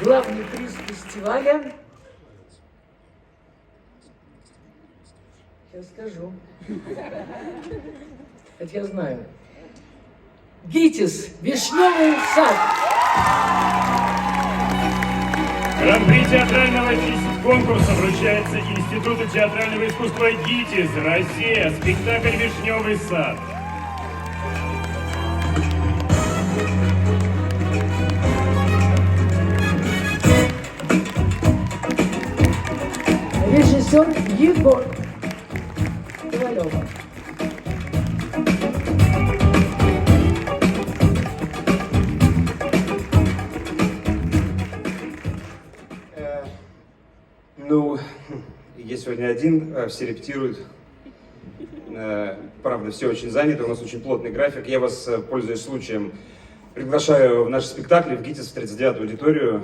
главный приз фестиваля. Сейчас скажу. Это я знаю. ГИТИС, «Вишневый сад». Гран-при театрального конкурса вручается Институту театрального искусства ГИТИС, Россия, спектакль «Вишневый сад». Режиссер Егор Ковалев. Ну, я сегодня один, все репетируют. Правда, все очень заняты, у нас очень плотный график. Я вас, пользуясь случаем, приглашаю в наши спектакли в ГИТИС в 39-ю аудиторию.